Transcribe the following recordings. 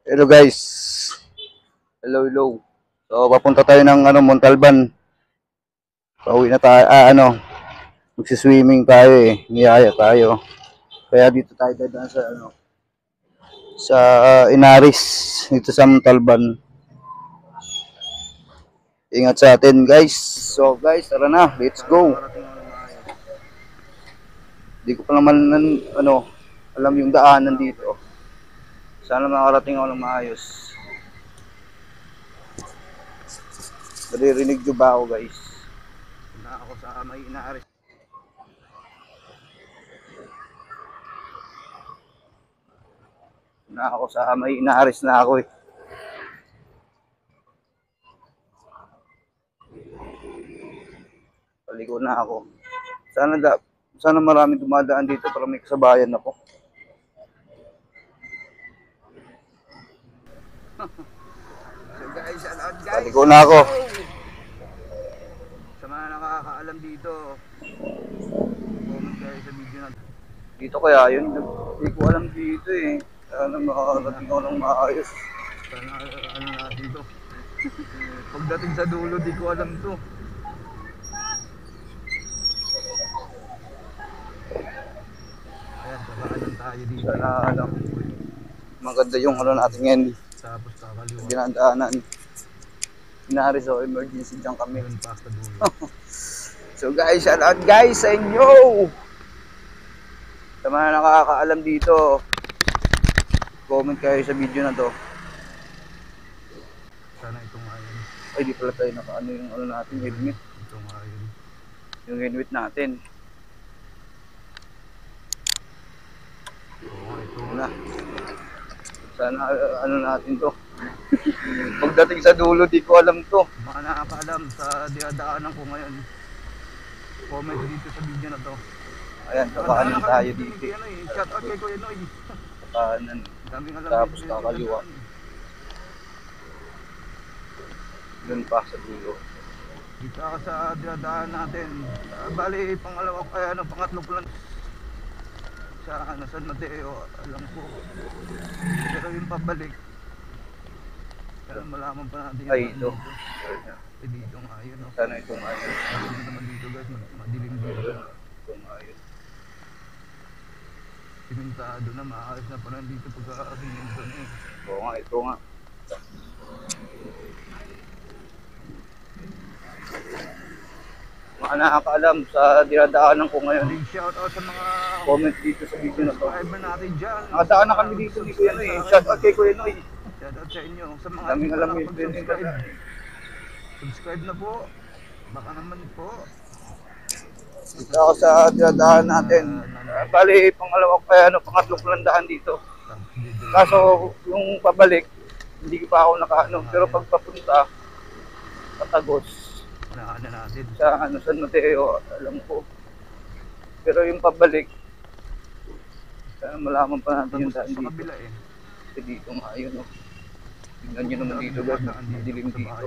Hello guys. Hello. So papunta tayo ng Montalban. Pauwi na tayo. Magsi-swimming tayo eh. Niyaya tayo. Kaya dito tayo dadaan sa sa Inaris dito sa Montalban. Ingat sa atin guys. So guys, tara na. Let's go. Hindi ko pa naman alam yung daanan dito. Sana makarating ako ng maayos. Naririnig nyo ba ako guys? Na ako sa may Inaris. Inaaris na ako eh. Paligo na ako. Sana maraming dumadaan dito para may kasabayan ako. So guys, paligo na ako. Sa mga nakakaalam dito, comment kayo sa video na. Dito kaya yun, hindi ko alam dito eh. Sana makakarating ako ng maayos. Sana natin to. Pagdating sa dulo, di ko alam to. Ayan, kakaalam tayo dito. Sana maganda yung natin ngayon. Tapos kakaliwa. Ginandaanan. Inaris o emergency dyan kami. So guys, shout out guys sa inyo! Sa mga nakakaalam dito, comment kayo sa video na to. Sana itong ayon. Ay, di pala tayo nakaano yung natin, helmet. Itong ayon. Yung helmet natin. Ito na. Sana natin to. Pagdating sa dulo, di ko alam to. Mga nakakaalam sa dinadaanan ko ngayon. Comment dito sa video na to. Ayan, kakaanan tayo dito. Shout out kay Kuya Noy. Kakaanan. Tapos kakaliwa. Doon pa sa dulo. Dito ako sa dinadaanan natin. Bali, pangatlo ko lang. Sa San Mateo, alam ko. Pero yung pabalik, kaya malaman pa natin. Ay, ito. Dito nga yun. Sana ito nga yun. Madilim naman dito guys, madilim dito. Ito nga yun. Simentado na, maayos na pa rin dito pagka-siminto na eh. Oo nga, ito nga. Mga nakakaalam sa dinadaanan ko ngayon. Big shout out sa mga comment dito sa video na to. Subscriber natin dyan. Nakadaan na kami dito ni Kuya Noy. Shout out kay Kuya Noy. Shout out sa inyo. Sa mga daming alam mo yung subscribe na po. Baka naman po. Dito ako sa dinadaan natin. Bali, pangatlo ko lang daan dito. Kaso yung pabalik, hindi pa ako nakaano. Pero pag papunta, Patagos. Natin. Sa San Mateo, alam ko. Pero yung pabalik, sana malaman pa natin yung daan dito. Sa kabila eh. Kasi dito nga yun. Tingnan nyo naman dito guys, madilim dito.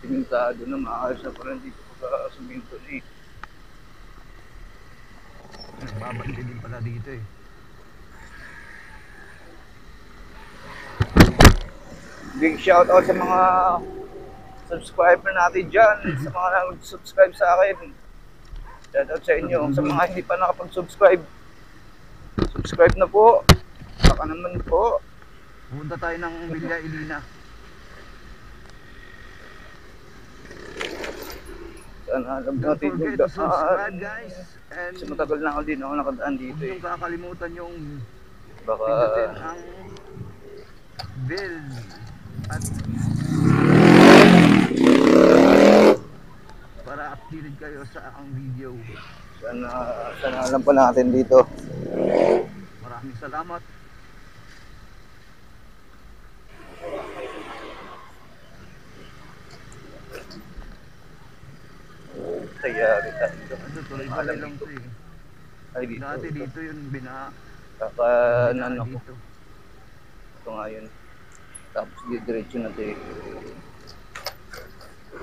Simentado na, maayos na parang dito sa suminto na eh. Nagbabandi din pala dito eh. Big shout out sa mga subscriber natin dyan, sa mga nag-subscribe sa akin. Shout out sa inyo. Sa mga hindi pa nakapag-subscribe, subscribe na po. Baka naman po. Punta tayo ng Villa Elena. Sana alam natin yung daan. Kasi matagal na ako din ako nakadaan dito eh. Huwag yung kakalimutan yung pindutin ang bell. At para updated kayo sa aking video. Sana alam pa natin dito. Maraming salamat. Kaya dito. Tuloy ba lang ito eh. Ay dito. Dati dito yun ko. Ito nga yun. Tapos diretso na tayo.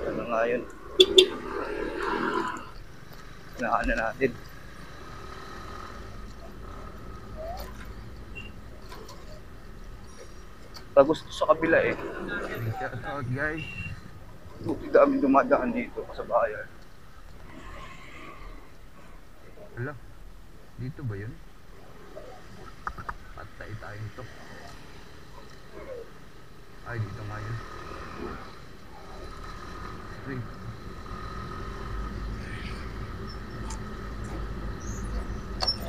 Ano nga yun? Nahan na natin. Tagusto sa kabila eh. Big shout out guys. Buti dami dumadaan dito sa bayan. Hala, dito ba yun? Patay tayo nito. Ay, dito nga yun. Straight.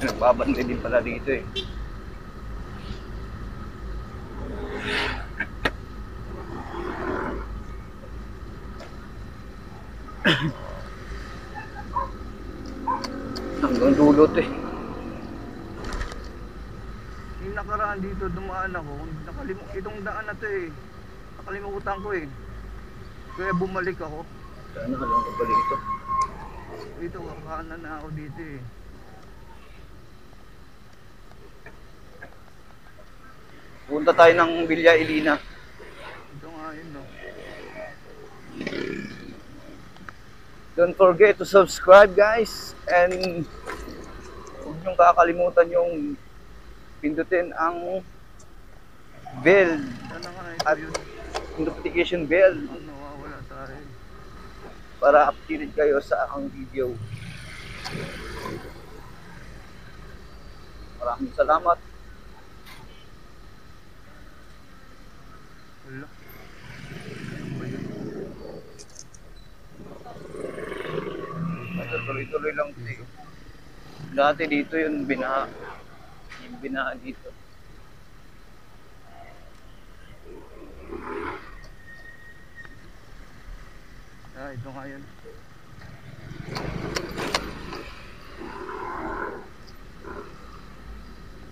Nagbabantay din pala dito eh. Hanggang dulot eh. Yung nakaraan dito, dumaan ako. Itong daan na to eh. Nakalimutan ko eh. Kaya bumalik ako. Sana ka lang kabalik ito. Dito, kakanan na ako dito eh. Punta tayo ng Villa Elina. Ito nga yun no. Don't forget to subscribe guys. And huwag niyong kakalimutan yung pindutin ang bell Sana nga ito at yun. notification bell Ang nawawala tayo. para updated kayo sa aking video. Maraming salamat. Wala. Ano ba yun? Ito tuloy-tuloy lang ito eh. Dati dito yung binaha. Yung binaha dito. Ah, ito nga yun.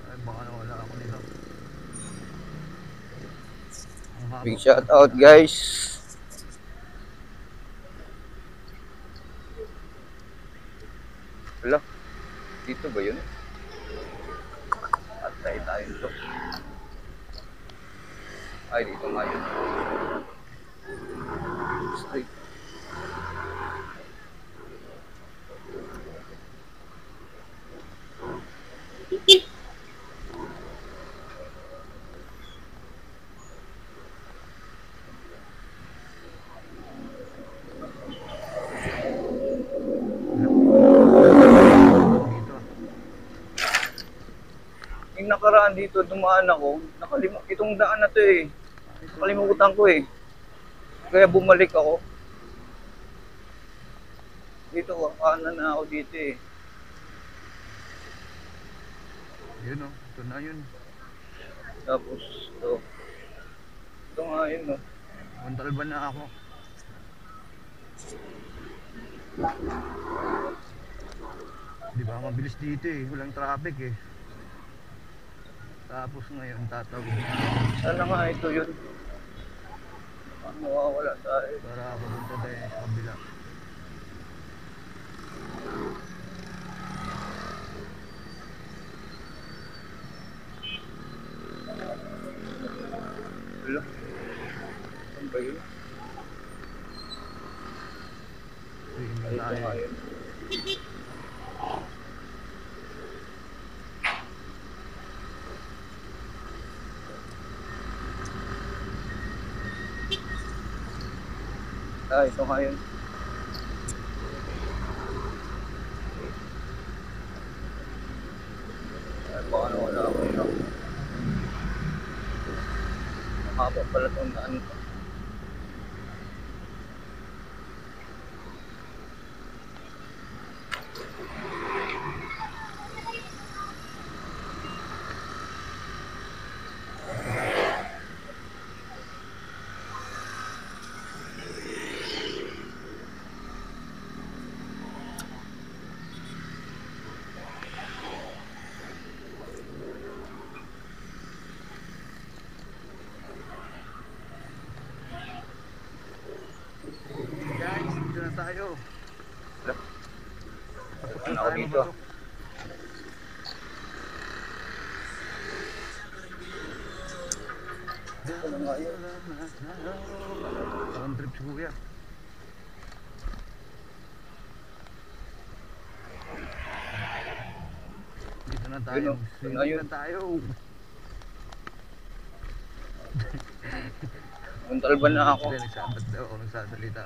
Ay, baka nawala ako nito. Ang haba. Big shout out guys. Wala. Dito ba yun? Atay tayo ito. Ay, dito nga yun. Straight. Dito. Yung nakaraan dito, dumaan ako. Itong daan na to eh. Nakalimutan ko eh. Kaya bumalik ako. Dito, kanan na ako dito eh. Yun o. Ito na yun. Tapos, ito. Ito nga yun no. Montalban na ako. Di ba mabilis dito eh. Walang traffic eh. Tapos ngayon tatawid na ako Sana nga ito yun. Paano mawawala tayo? para papunta tayo sa kabila. Wala. Saan ba yun? Ayun na Ay, ito tayo. nga yun. Ah, ito nga yun. Ay, baka nawala ako yun. Mahaba pala itong daan ko. Guys, dito na tayo. Ano ako dito? Dito na nga yun. Round trip si kuya. Dito na tayo. Ayun, oh. Ayun na yun. Dito na tayo. Muntalban na ako. Hindi, nagsabat daw ako, nagsasalita.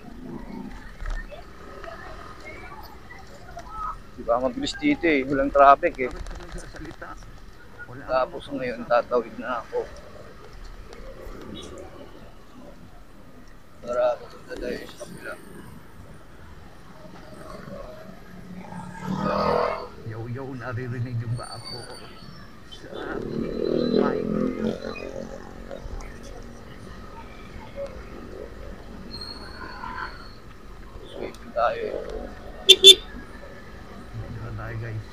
Di ba mabilis dito eh, walang traffic eh. Bakit ka nagsasalita? Wala Tapos akong ngayon tatawid na ako. Para papunta tayo sa kabila. Yo, naririnig niyo ba ako? Sa mic. Sweeping tayo eh. Dito na tayo guys.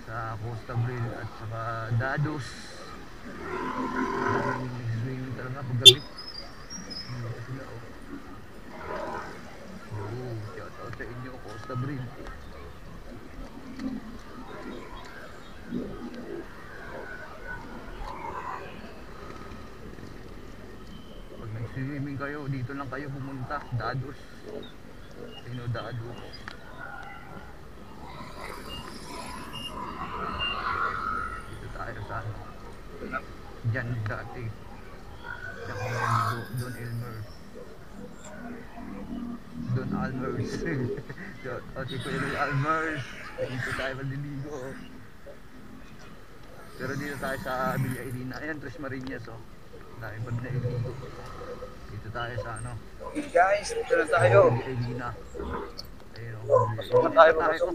Sa Costa Bril at saka Dados. Swimming talaga pag gabi. Dito sila oh. Yo, shout out sa inyo Costa Bril. Pag nag-swimming kayo, dito lang kayo pumunta. Dados. Sino Dados? Dito tayo sa ano. Diyan dati. Diyan kami naligo. Don Elmer. Don Almers. Ate ko yung Almers. Dito tayo maliligo. Pero dito tayo sa Villa Irina. Ayan, Tres Marinas oh. Tayo pag nailigo. Dito tayo sa ano. Okay guys, dito na tayo. Villa Irina. Ayun oh. Pasok na tayo, pasok.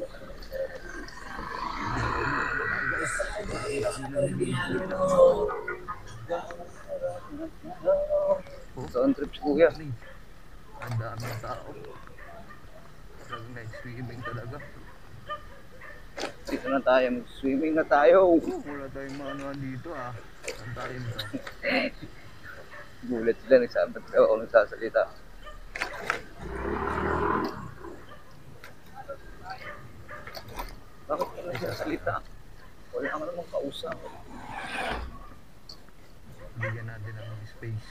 Guys. Saan trip si Kuya? Ang daming tao. Talagang nag-swimming talaga. Dito na tayo, mag-swimming na tayo. Wala tayong manuan dito ah. Saan tayo nito? Gulat sila, nagsabat ka ako nagsasalita. Bakit ka nagsasalita? Wala ka namang kausap. Bigyan natin ng space.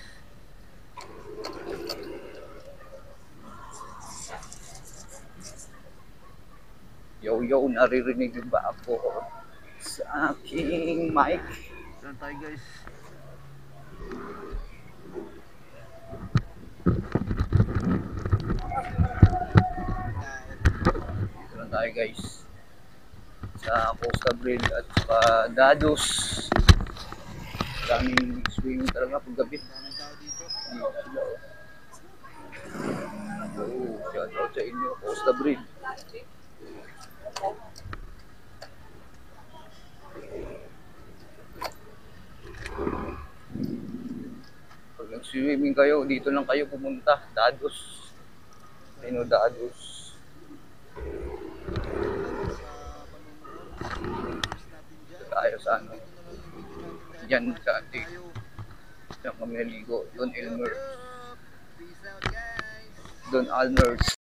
Yo, naririnig yung ba ako sa aking mic? Saan tayo guys? Dito na tayo guys. Sa Costa Bril at saka Dados. Daming swimming talaga pag gabi. Dito sila oh. Oh, shout out sa inyo, Costa Bril. Pag nag-swimming kayo, dito lang kayo pumunta. Dados. Ayun o, Dados. Dito tayo sa ano. Diyan sa ating. Diyan kami naligo. Don Elmer. Don Almers.